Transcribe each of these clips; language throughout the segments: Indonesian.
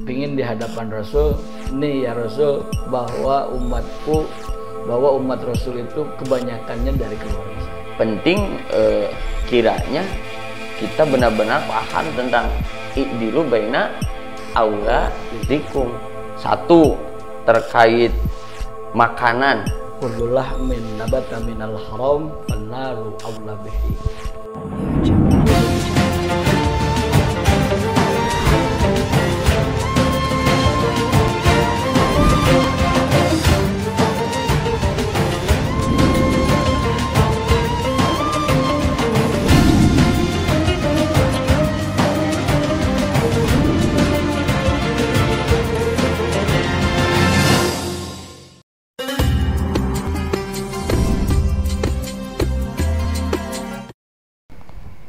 pingin di hadapan Rasul, nih ya Rasul, bahwa umat Rasul itu kebanyakannya dari keluarga saya. Penting kiranya kita benar-benar paham tentang i'dilu baina auladikum. Satu, terkait makanan. Kullu lahmin nabata minal haram fannaru aula bihi.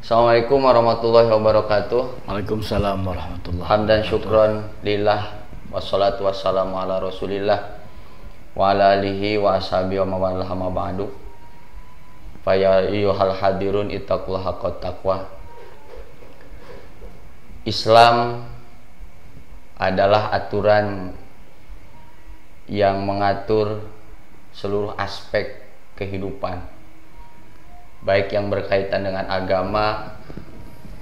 Assalamualaikum warahmatullahi wabarakatuh. Waalaikumsalam warahmatullahi Hamdan syukron lillah, wassalatu wassalamu ala rasulillah wa ala alihi wa ashabihi wa mawalah ma ba'du. Faya ayyuhal hadirun ittaqullaha haqqa taqwa. Islam adalah aturan yang mengatur seluruh aspek kehidupan, baik yang berkaitan dengan agama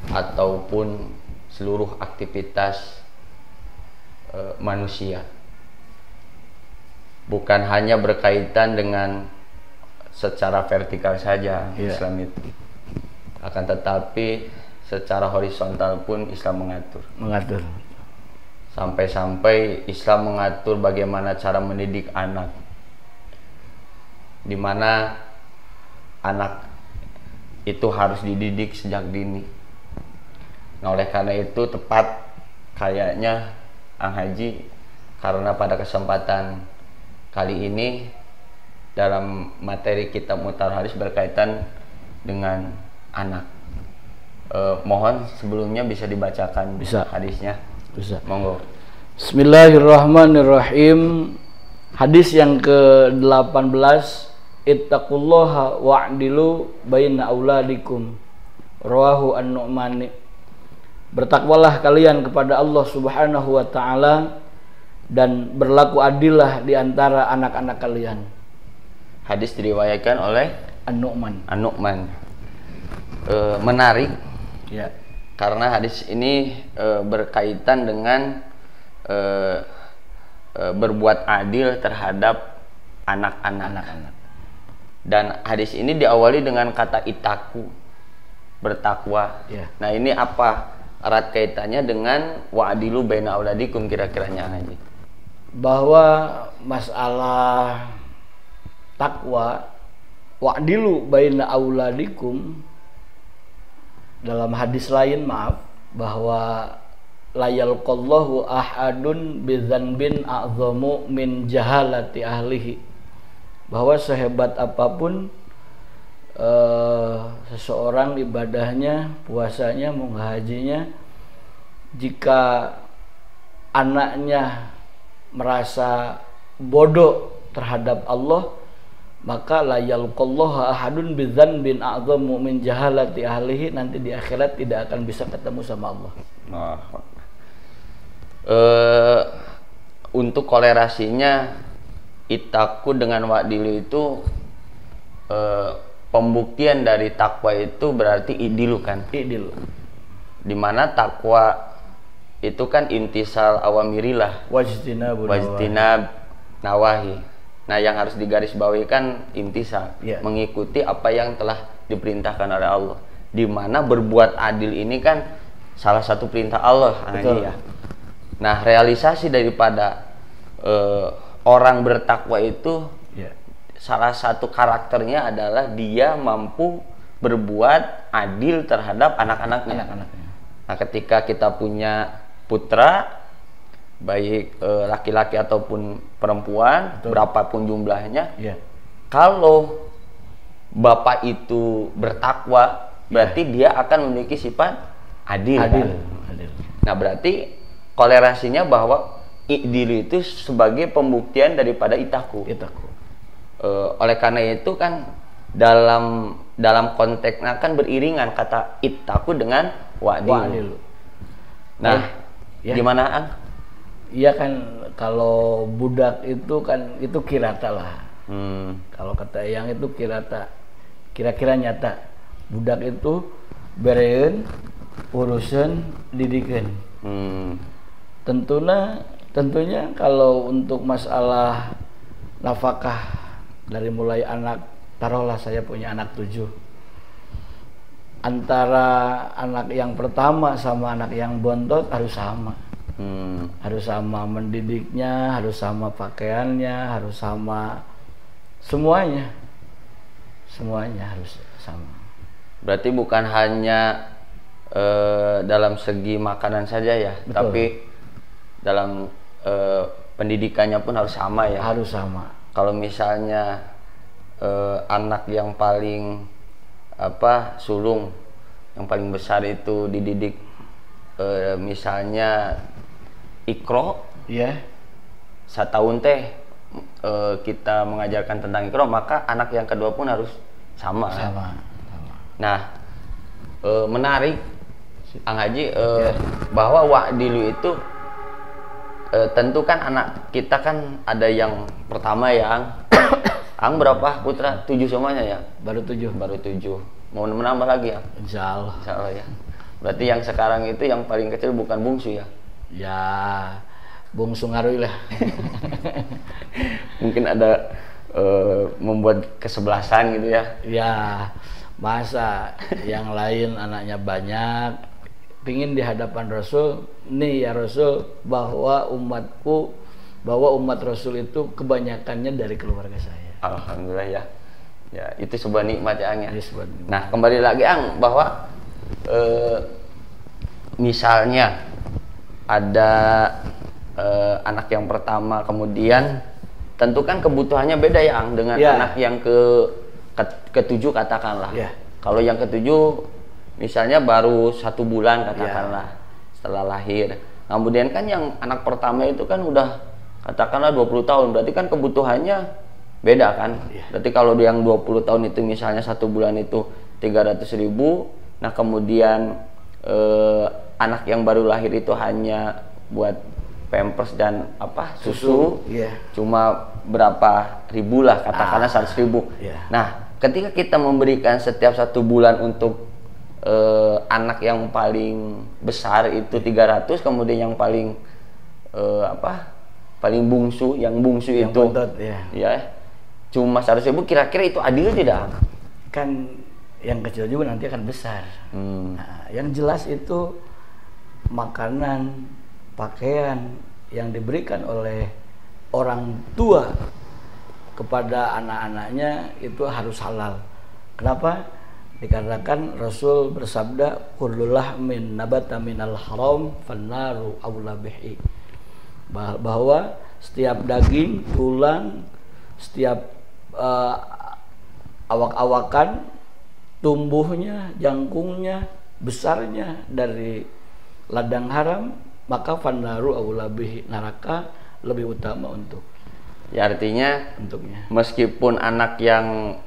ataupun seluruh aktivitas manusia. Bukan hanya berkaitan dengan secara vertikal saja Islam itu, akan tetapi secara horizontal pun Islam mengatur. Sampai-sampai Islam mengatur bagaimana cara mendidik anak, di mana anak itu harus dididik sejak dini. Nah, oleh karena itu tepat kayaknya Ang Haji, karena pada kesempatan kali ini dalam materi kitab Muhtar Hadis berkaitan dengan anak. Mohon sebelumnya bisa dibacakan hadisnya. Bisa. Monggo. Bismillahirrahmanirrahim. Hadis yang ke-18, ittaqullaha wa'dilu baina auladikum. Rawahu An-Nu'mani. Bertakwalah kalian kepada Allah Subhanahu wa taala dan berlaku adillah di antara anak-anak kalian. Hadis diriwayatkan oleh An-Nu'man. Menarik. Ya. Karena hadis ini berkaitan dengan berbuat adil terhadap anak-anak. Dan hadis ini diawali dengan kata itaku, bertakwa. Nah, ini apa erat kaitannya dengan wa'dilu baina auladikum kira-kiranya Haji? Bahwa masalah takwa, wa'dilu baina auladikum, dalam hadis lain bahwa la yalqallahu ahadun bidzanbin a'zamu min jahalati ahlihi. Bahwa sehebat apapun seseorang ibadahnya, puasanya, hajinya, jika anaknya merasa bodoh terhadap Allah, maka la yalqallahu ahadun bidzanbin a'zamu min jahalati ahlihi, nanti di akhirat tidak akan bisa ketemu sama Allah. Untuk kolerasinya itaku dengan wa'dilu itu, pembuktian dari takwa itu berarti idilu kan? Idilu. Dimana takwa itu kan intisal awamirillah wajtinab nawahi. Nah, yang harus digarisbawahi kan intisal, mengikuti apa yang telah diperintahkan oleh Allah. Dimana berbuat adil ini kan salah satu perintah Allah. Betul. Nah, realisasi daripada orang bertakwa itu, salah satu karakternya adalah dia mampu berbuat adil terhadap anak-anaknya. Nah, ketika kita punya putra, baik laki-laki ataupun perempuan, berapapun jumlahnya, kalau bapak itu bertakwa, berarti dia akan memiliki sifat adil. Nah, berarti kolerasinya bahwa i'dil itu sebagai pembuktian daripada itaku. Oleh karena itu kan dalam konteksnya kan beriringan kata itaku dengan wa'dil. Nah, gimana Ang? Iya kan, kalau budak itu kan itu kirata lah. Kalau kata yang itu kirata, kira-kira nyata. Budak itu bereun urusan didikan. Tentunya kalau untuk masalah nafkah dari mulai anak, taruhlah saya punya anak 7. Antara anak yang pertama sama anak yang bontot harus sama. Harus sama mendidiknya, harus sama pakaiannya, harus sama semuanya harus sama. Berarti bukan hanya dalam segi makanan saja ya. Betul. Tapi dalam pendidikannya pun harus sama ya. Harus sama. Kalau misalnya anak yang paling sulung, yang paling besar itu dididik misalnya Iqra, ya, setahun teh kita mengajarkan tentang Iqra, maka anak yang kedua pun harus sama. Nah, menarik Ang Haji, bahwa wa'dilu itu tentu kan anak kita kan ada yang pertama ya, Ang berapa putra? 7 semuanya ya? Baru 7. Mau menambah lagi ya? Insya Allah ya. Berarti yang sekarang itu yang paling kecil bukan bungsu ya? Ya, bungsu ngaruh lah. Mungkin ada membuat kesebelasan gitu ya? Ya, masa yang lain anaknya banyak, pingin di hadapan Rasul, nih ya Rasul, bahwa umat Rasul itu kebanyakannya dari keluarga saya. Alhamdulillah ya. Ya, itu sebuah nikmat ya, Ang ya. Nah, kembali lagi Ang, bahwa misalnya ada anak yang pertama, kemudian tentu kan kebutuhannya beda ya, Ang, dengan anak yang ke-7 katakanlah. Kalau yang ke-7 misalnya baru 1 bulan katakanlah setelah lahir. Kemudian kan yang anak pertama itu kan udah katakanlah 20 tahun, berarti kan kebutuhannya beda kan. Berarti kalau yang 20 tahun itu misalnya 1 bulan itu 300.000, nah kemudian anak yang baru lahir itu hanya buat pampers dan susu, cuma berapa ribu lah, katakanlah 100.000. Nah, ketika kita memberikan setiap 1 bulan untuk anak yang paling besar itu 300, kemudian yang paling paling bungsu, yang itu bontot, cuma 100.000, kira-kira itu adil tidak? Kan yang kecil juga nanti akan besar. Nah, yang jelas itu makanan, pakaian yang diberikan oleh orang tua kepada anak-anaknya itu harus halal. Kenapa? Dikarenakan Rasul bersabda, kullu lahmin nabata minal haram fannaru aula bihi. Bahwa setiap daging, tulang, setiap awak-awakan, tumbuhnya, jangkungnya, besarnya dari ladang haram, maka fannaru aula bihi, neraka lebih utama untuk. Ya, artinya untuknya. Meskipun anak yang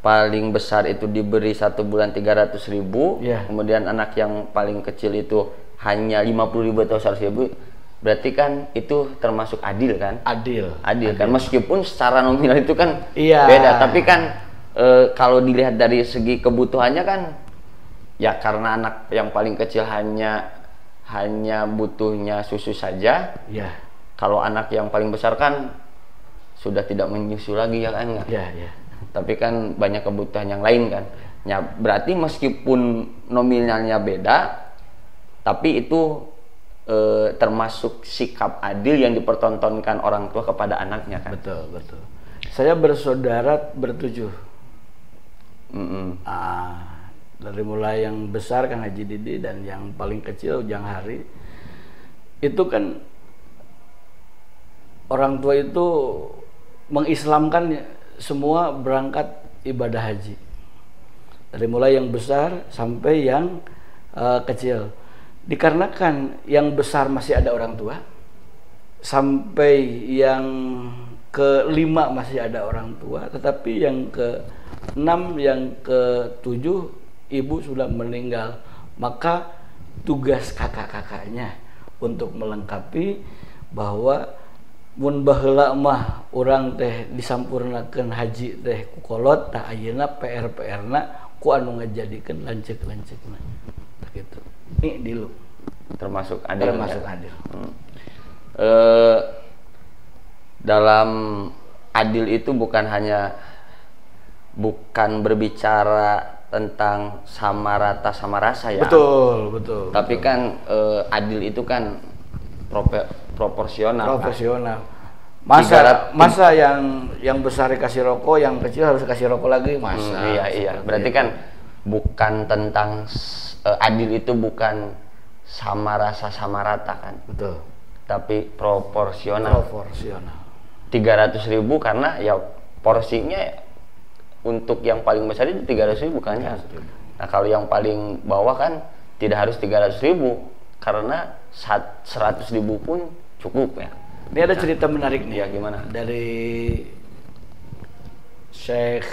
paling besar itu diberi 1 bulan 300.000, kemudian anak yang paling kecil itu hanya 50.000 atau 100.000, berarti kan itu termasuk adil kan? Adil kan, meskipun secara nominal itu kan beda, tapi kan kalau dilihat dari segi kebutuhannya kan, ya karena anak yang paling kecil hanya butuhnya susu saja. Kalau anak yang paling besar kan sudah tidak menyusu lagi ya kan? Tapi kan banyak kebutuhan yang lain kan. Ya, berarti meskipun nominalnya beda, tapi itu termasuk sikap adil yang dipertontonkan orang tua kepada anaknya kan. Betul. Saya bersaudara ber7. Dari mulai yang besar Kang Haji Didi dan yang paling kecil Ujang Hari, itu kan orang tua itu mengislamkan semua berangkat ibadah haji, dari mulai yang besar sampai yang kecil. Dikarenakan yang besar masih ada orang tua, sampai yang ke-5 masih ada orang tua, tetapi yang ke-6, yang ke-7 ibu sudah meninggal, maka tugas kakak-kakaknya untuk melengkapi, bahwa mun baheula mah urang teh disampurnakeun haji teh ku kolot, tah ayeuna PR-na ku anu ngajadikeun lanceuk-lanceukna. Gitu. Ini dilu termasuk adil. Dalam adil itu bukan berbicara tentang sama rata sama rasa ya. Betul. Tapi kan adil itu kan proporsional. Masa yang besar dikasih rokok, yang kecil harus kasih rokok lagi, masa. Iya. Berarti kan bukan tentang adil itu bukan sama rasa sama rata kan. Betul. Tapi proporsional. 300.000 karena ya porsinya untuk yang paling besar itu 300.000 kan ya. Nah kalau yang paling bawah kan tidak harus 300.000 karena 100.000 pun cukup ya. Ini ada cerita menarik nih. Ya gimana? Dari Syekh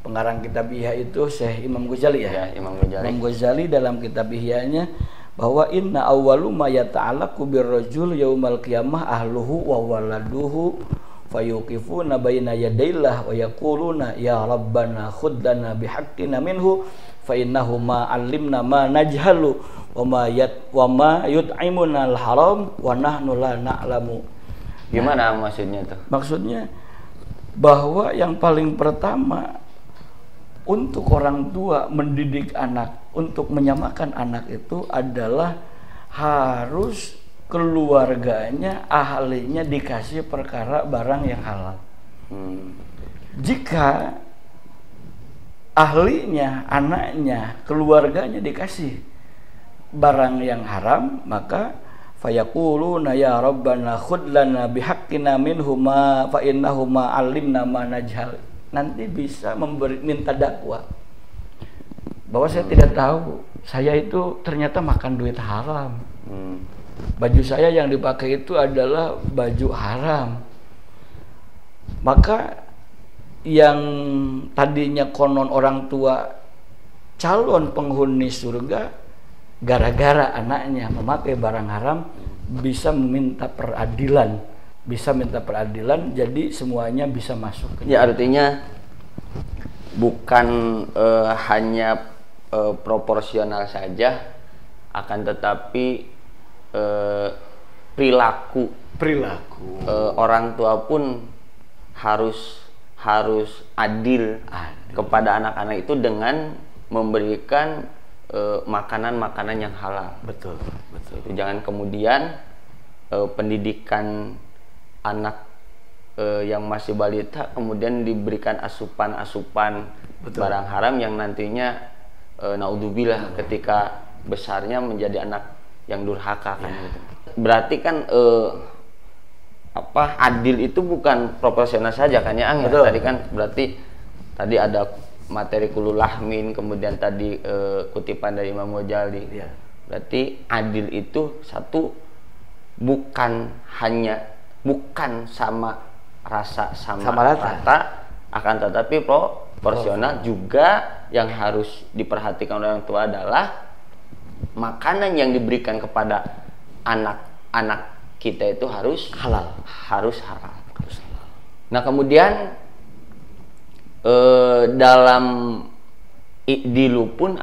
pengarang kitab Ihya itu Syekh Imam Ghazali ya. Imam Ghazali dalam kitab Ihya-nya bahwa inna awwalu ma yata'allaqu birrajul yaumal qiyamah ahluhu wa waladuhu fayuqifuna baina yadayillah wa yaquluna ya rabbana khudh lana bihaqqina minhu fa innahu ma 'allimna ma najhalu wa ma yut'imuna al-haram wa nahnu la na'lamu. Gimana maksudnya tuh? Maksudnya bahwa yang paling pertama untuk orang tua mendidik anak, untuk menyamakan anak itu adalah harus keluarganya, ahlinya dikasih perkara barang yang halal. Jika ahlinya, anaknya, keluarganya dikasih barang yang haram, maka fayaquluna ya rabbana khudh lana bihaqqina minhuma fa innahuma 'allimna ma najhal. Nanti bisa minta dakwah bahwa saya tidak tahu, saya itu ternyata makan duit haram. Baju saya yang dipakai itu adalah baju haram. Maka yang tadinya konon orang tua calon penghuni surga, gara-gara anaknya memakai barang haram bisa minta peradilan. Jadi semuanya bisa masuk ke ya. Artinya bukan hanya proporsional saja, akan tetapi perilaku orang tua pun harus adil kepada anak-anak itu dengan memberikan makanan-makanan yang halal. Betul. Jangan kemudian pendidikan anak yang masih balita kemudian diberikan asupan barang haram yang nantinya naudzubillah ketika besarnya menjadi anak yang durhaka kan gitu. Berarti kan adil itu bukan proporsional saja kan ya Ang ya? Tadi kan berarti tadi ada materi kulul lahmin, kemudian tadi kutipan dari Imam Ghazali. Berarti adil itu satu bukan sama rasa sama rata, akan tetapi proporsional juga. Yang harus diperhatikan oleh orang tua adalah makanan yang diberikan kepada anak-anak kita itu harus halal. Nah kemudian dalam ikdilu pun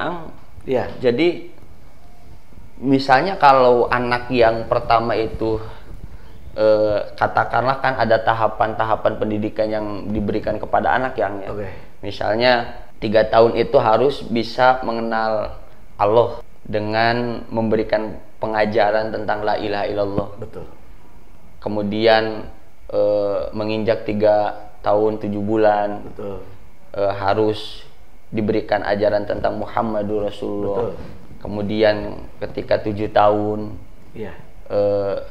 jadi misalnya kalau anak yang pertama itu katakanlah kan ada tahapan-tahapan pendidikan yang diberikan kepada anak yang misalnya 3 tahun itu harus bisa mengenal Allah dengan memberikan pengajaran tentang la ilaha illallah. Betul. Kemudian menginjak 3 tahun 7 bulan harus diberikan ajaran tentang Muhammadur Rasulullah. Betul. Kemudian ketika 7 tahun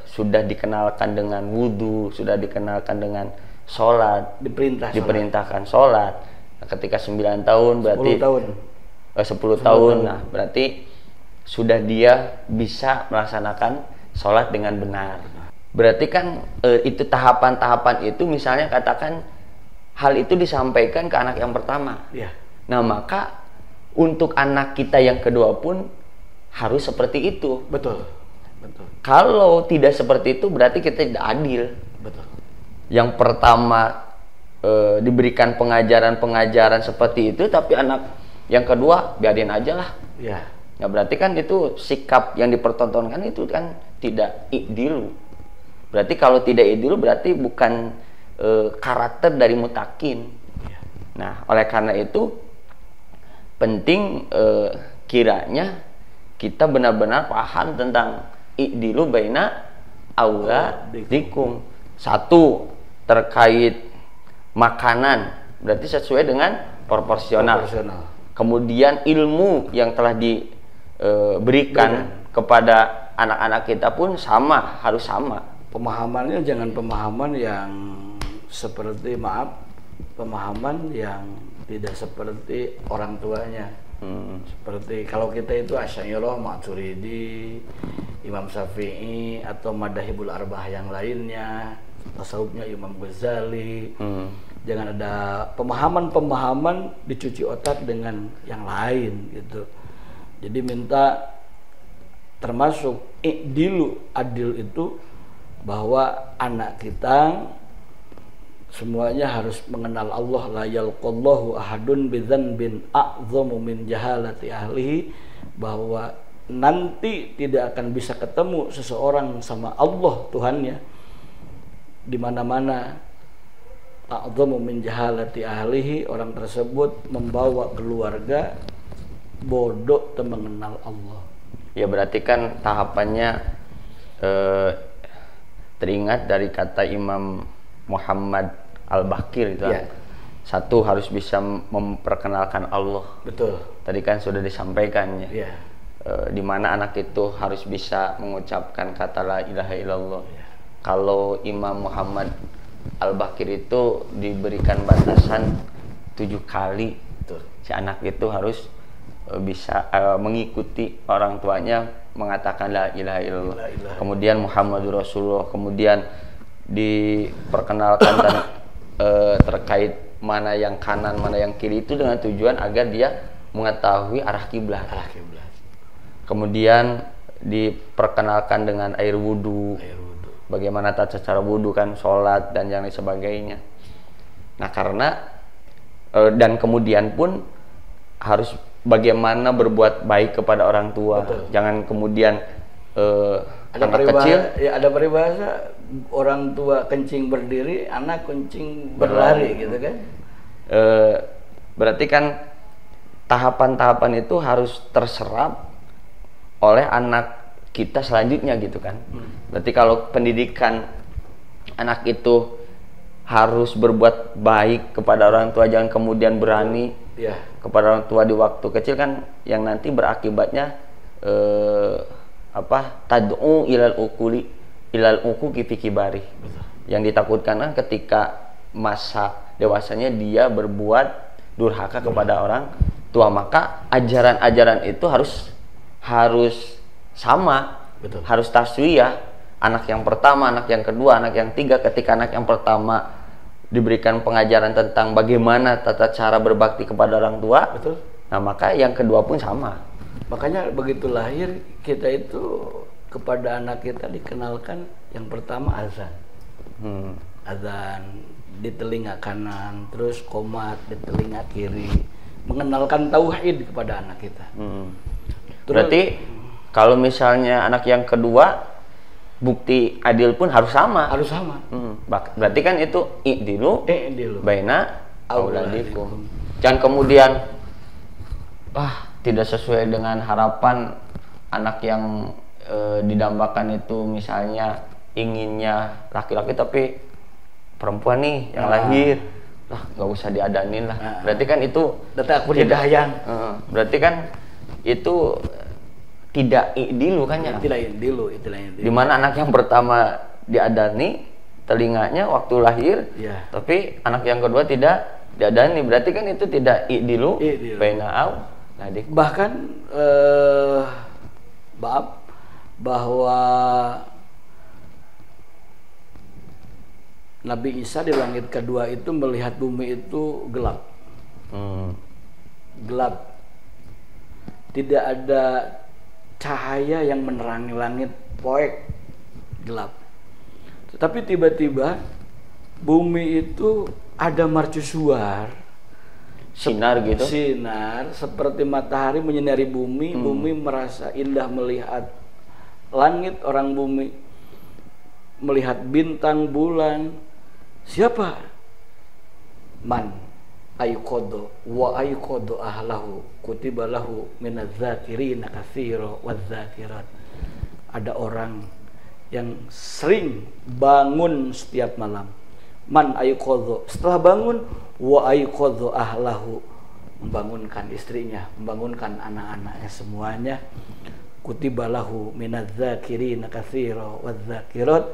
sudah dikenalkan dengan wudhu, sudah dikenalkan dengan sholat, diperintahkan sholat. Nah, ketika 9 tahun berarti 10 tahun. Nah berarti sudah dia bisa melaksanakan sholat dengan benar. Berarti kan itu tahapan-tahapan itu misalnya katakan hal itu disampaikan ke anak yang pertama. Nah maka untuk anak kita yang kedua pun harus seperti itu. Betul. Betul. Kalau tidak seperti itu berarti kita tidak adil. Betul. Yang pertama diberikan pengajaran seperti itu, tapi anak yang kedua biarin aja lah. Ya. Nah berarti kan itu sikap yang dipertontonkan itu kan tidak i'dilu. Berarti kalau tidak i'dilu berarti bukan karakter dari mutakin. Ya. Nah oleh karena itu penting kiranya kita benar-benar paham tentang i'dilu baina auladikum. Satu, terkait makanan berarti sesuai dengan proporsional. Kemudian ilmu yang telah diberikan kepada anak-anak kita pun harus sama. Pemahamannya jangan pemahaman yang seperti pemahaman yang tidak seperti orang tuanya. Seperti kalau kita itu Asy'ariyah, Maturidi, Imam Syafi'i atau Madzhabul Arba'ah yang lainnya, tasawufnya Imam Ghazali. Jangan ada pemahaman dicuci otak dengan yang lain gitu. Jadi minta termasuk adil itu bahwa anak kita semuanya harus mengenal Allah. La yalqallahu ahadun bidzanbin a'dhamu min jahalati ahlihi, bahwa nanti tidak akan bisa ketemu seseorang sama Allah Tuhannya di mana-mana a'dhamu min jahalati ahlihi, orang tersebut membawa keluarga bodoh dan mengenal Allah. Ya berarti kan tahapannya teringat dari kata Imam Muhammad Al-Baqir itu. Ya. Satu, harus bisa memperkenalkan Allah. Betul. Tadi kan sudah disampaikannya. Ya. Di mana anak itu harus bisa mengucapkan kata la ilaha illallah. Ya. Kalau Imam Muhammad Al-Baqir itu diberikan batasan 7 kali. Betul. Si anak itu harus bisa mengikuti orang tuanya mengatakan la ilaha illallah. Kemudian Muhammadur Rasulullah. Kemudian diperkenalkan dan terkait mana yang kanan, mana yang kiri, itu dengan tujuan agar dia mengetahui arah kiblat. Kemudian diperkenalkan dengan air wudu. Bagaimana tata cara wudu kan, sholat dan yang lain sebagainya. Nah karena dan kemudian pun harus bagaimana berbuat baik kepada orang tua. Betul. Jangan kemudian anak kecil. Ya ada peribahasa, orang tua kencing berdiri, anak kencing berlari gitu kan. Berarti kan tahapan-tahapan itu harus terserap oleh anak kita selanjutnya gitu kan. Berarti kalau pendidikan anak itu harus berbuat baik kepada orang tua, jangan kemudian berani kepada orang tua di waktu kecil kan, yang nanti berakibatnya tad'u ilal uquqi fi kibari. Yang ditakutkan kan ketika masa dewasanya dia berbuat durhaka kepada orang tua, maka ajaran-ajaran itu harus sama. Betul. Harus taswiyah. Anak yang pertama, anak yang kedua, anak yang tiga. Ketika anak yang pertama diberikan pengajaran tentang bagaimana tata cara berbakti kepada orang tua, betul. Nah maka yang kedua pun sama. Makanya begitu lahir kita itu kepada anak kita dikenalkan yang pertama azan. Azan di telinga kanan, terus qomat di telinga kiri, mengenalkan tauhid kepada anak kita. Terus, berarti kalau misalnya anak yang kedua, bukti adil pun harus sama. Harus sama. Berarti kan itu i'dilu baina auladikum. Jangan kemudian tidak sesuai dengan harapan anak yang didambakan itu, misalnya inginnya laki-laki tapi perempuan nih yang lahir, nggak usah diadanin lah. Berarti kan itu berarti kan itu tidak i'dilu kan ya? Tidak i'dilu. Dimana anak yang pertama diadani telinganya waktu lahir, tapi anak yang kedua tidak diadani, berarti kan itu tidak i'dilu baina auladikum. Bahkan bahwa Nabi Isa di langit kedua itu melihat bumi itu gelap. Gelap. Tidak ada cahaya yang menerangi langit, poek, gelap. Tetapi tiba-tiba bumi itu ada mercusuar, sinar gitu. Sinar seperti matahari menyinari bumi. Bumi merasa indah melihat langit, orang bumi melihat bintang, bulan. Siapa? Man ayukodo wa ayukodo ahlahu kutiba lahu minadz-dzakirina katsira wadz-dzakirat. Ada orang yang sering bangun setiap malam. Man ayukodo, setelah bangun, wa ayukodo ahlahu, membangunkan istrinya, membangunkan anak-anaknya semuanya. Kutiba lahu minadz-dzakirina katsira wadz-dzakirat,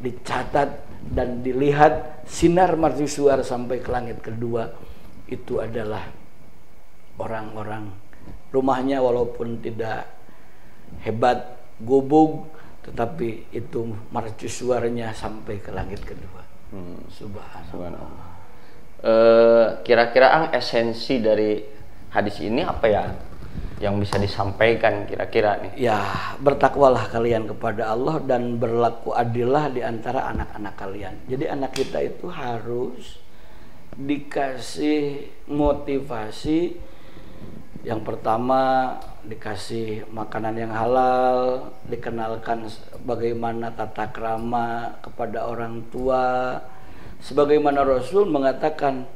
dicatat dan dilihat sinar mercusuar sampai ke langit kedua. Itu adalah orang-orang, rumahnya walaupun tidak hebat, gubuk, tetapi itu mercusuarnya sampai ke langit kedua. Subhanallah. Kira-kira Ang, esensi dari hadis ini apa ya yang bisa disampaikan kira-kira nih? Ya, bertakwalah kalian kepada Allah dan berlaku adillah di antara anak-anak kalian. Jadi anak kita itu harus dikasih motivasi. Yang pertama, dikasih makanan yang halal, dikenalkan bagaimana tata krama kepada orang tua, sebagaimana Rasul mengatakan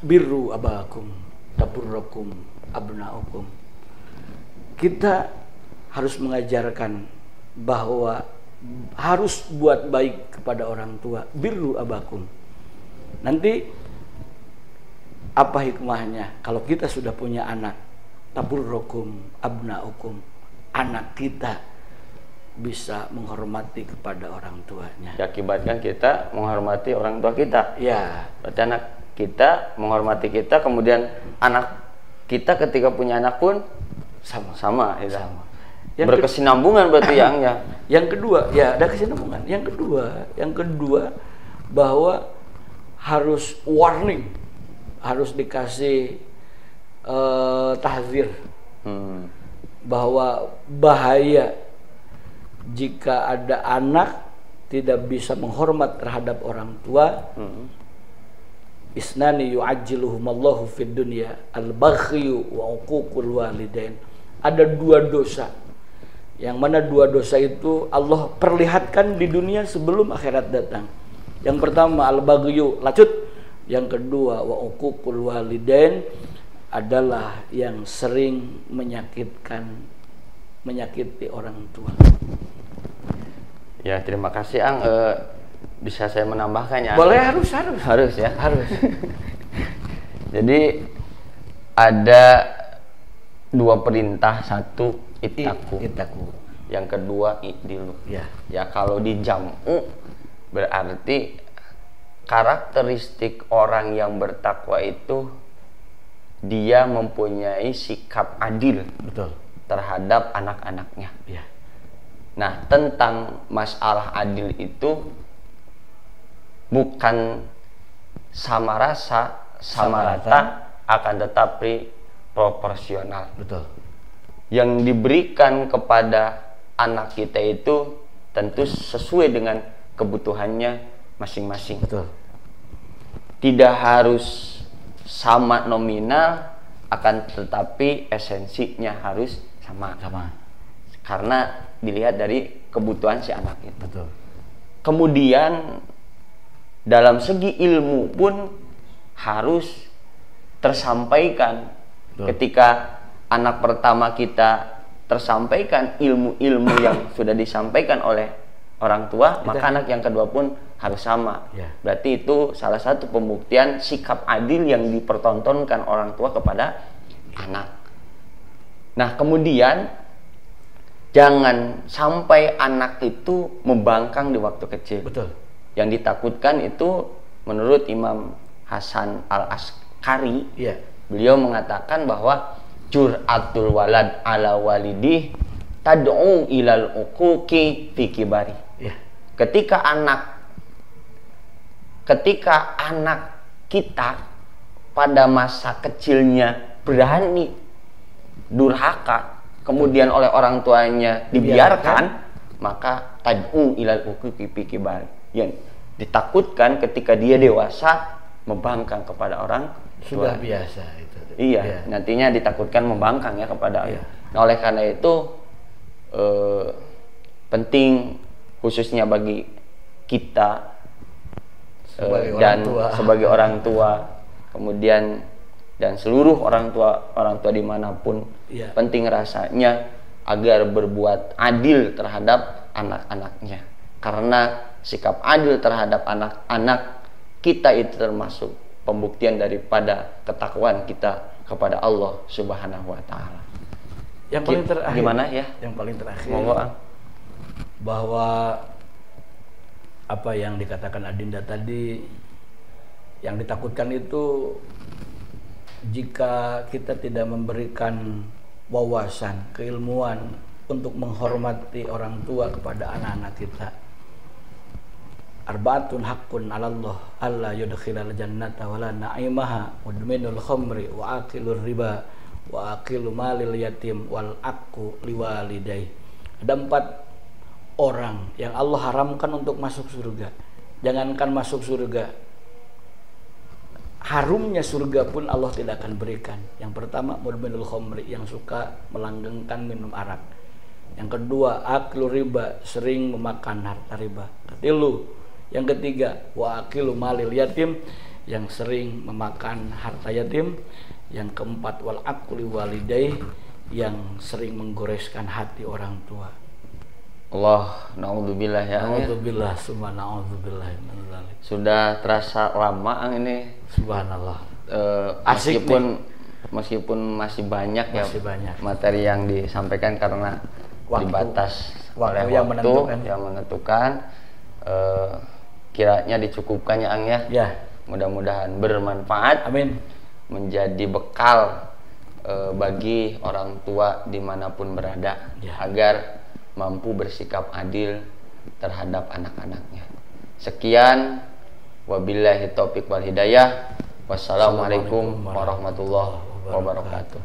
birru abakum taburrakum abnaukum. Kita harus mengajarkan bahwa harus buat baik kepada orang tua, birru abakum. Nanti apa hikmahnya kalau kita sudah punya anak? Taburrukum abnaukum, anak kita bisa menghormati kepada orang tuanya. Diakibatkan kita menghormati orang tua kita. Ya. Berarti anak kita menghormati kita, kemudian anak kita ketika punya anak pun sama. Berkesinambungan berarti ya. Yang kedua, ya ada kesinambungan. Yang kedua bahwa harus warning, harus dikasih tahzir bahwa bahaya jika ada anak tidak bisa menghormat terhadap orang tua. Isnani yu'ajjiluhumallahu fid dunya al-baghyu wa uququl walidain. Ada dua dosa, yang mana dua dosa itu Allah perlihatkan di dunia sebelum akhirat datang. Yang pertama al-baghyu, lacut. Yang kedua wa uququl walidain, adalah yang sering menyakiti orang tua. Ya, terima kasih Ang. Bisa saya menambahkannya? Boleh, harus ya. Jadi ada dua perintah, satu itaku, yang kedua i'dilu. Ya kalau di jam'u berarti karakteristik orang yang bertakwa itu dia mempunyai sikap adil, betul, terhadap anak-anaknya. Ya. Nah, tentang masalah adil itu bukan sama rasa, sama rata, akan tetapi proporsional. Betul. Yang diberikan kepada anak kita itu tentu sesuai dengan kebutuhannya masing-masing. Betul. Tidak harus sama nominal, akan tetapi esensinya harus sama. Karena dilihat dari kebutuhan si anak itu. Betul. Kemudian dalam segi ilmu pun harus tersampaikan. Betul. Ketika anak pertama kita tersampaikan ilmu-ilmu yang sudah disampaikan oleh orang tua, maka anak yang kedua pun harus sama. Ya. Berarti itu salah satu pembuktian sikap adil yang dipertontonkan orang tua kepada anak. Nah, kemudian jangan sampai anak itu membangkang di waktu kecil. Betul. Yang ditakutkan itu menurut Imam Hasan Al-Askari, ya, beliau mengatakan bahwa jur'atul walad ala walidih tad'u ilal uquqi fi kibari. Ya. Ketika anak kita pada masa kecilnya berani durhaka kemudian oleh orang tuanya dibiarkan, maka tad'u ilal uquqi fi kibar, yang ditakutkan ketika dia dewasa membangkang kepada orang sudah biasa itu. Iya, nantinya ditakutkan membangkang ya kepada Nah, oleh karena itu penting khususnya bagi kita sebagai orang tua, kemudian dan seluruh orang tua dimanapun, penting rasanya agar berbuat adil terhadap anak-anaknya, karena sikap adil terhadap anak-anak kita itu termasuk pembuktian daripada ketakwaan kita kepada Allah Subhanahu wa taala. Yang paling terakhir gimana ya? Yang paling terakhir Mohon. Bahwa apa yang dikatakan Adinda tadi, yang ditakutkan itu jika kita tidak memberikan wawasan, keilmuan untuk menghormati orang tua kepada anak-anak kita. Arba'atun haqqun 'alallah alla yudkhilal jannata wala na'imaha mudminul khamri wa akilur riba wa akilu malil yatim wal aqu liwalidayh. Ada 4 orang yang Allah haramkan untuk masuk surga. Jangankan masuk surga, harumnya surga pun Allah tidak akan berikan. Yang pertama mudminul khamri, yang suka melanggengkan minum arak. Yang kedua aklu riba, sering memakan harta riba. Yang ketiga wa akilu malil yatim, yang sering memakan harta yatim. Yang keempat wal aqu liwalidayh, yang sering menggoreskan hati orang tua. Allah, naudzubillah ya. Naudzubillah, summa naudzubillah. Sudah terasa lama ini. Subhanallah. Meskipun masih banyak banyak materi yang disampaikan karena dibatas oleh waktu yang menentukan. Kiranya dicukupkan ya Ang ya. Ya. Mudah-mudahan bermanfaat. Amin. Menjadi bekal bagi orang tua dimanapun berada, agar mampu bersikap adil terhadap anak-anaknya. Sekian, wabillahi taufiq wal hidayah. Wassalamualaikum warahmatullahi wabarakatuh.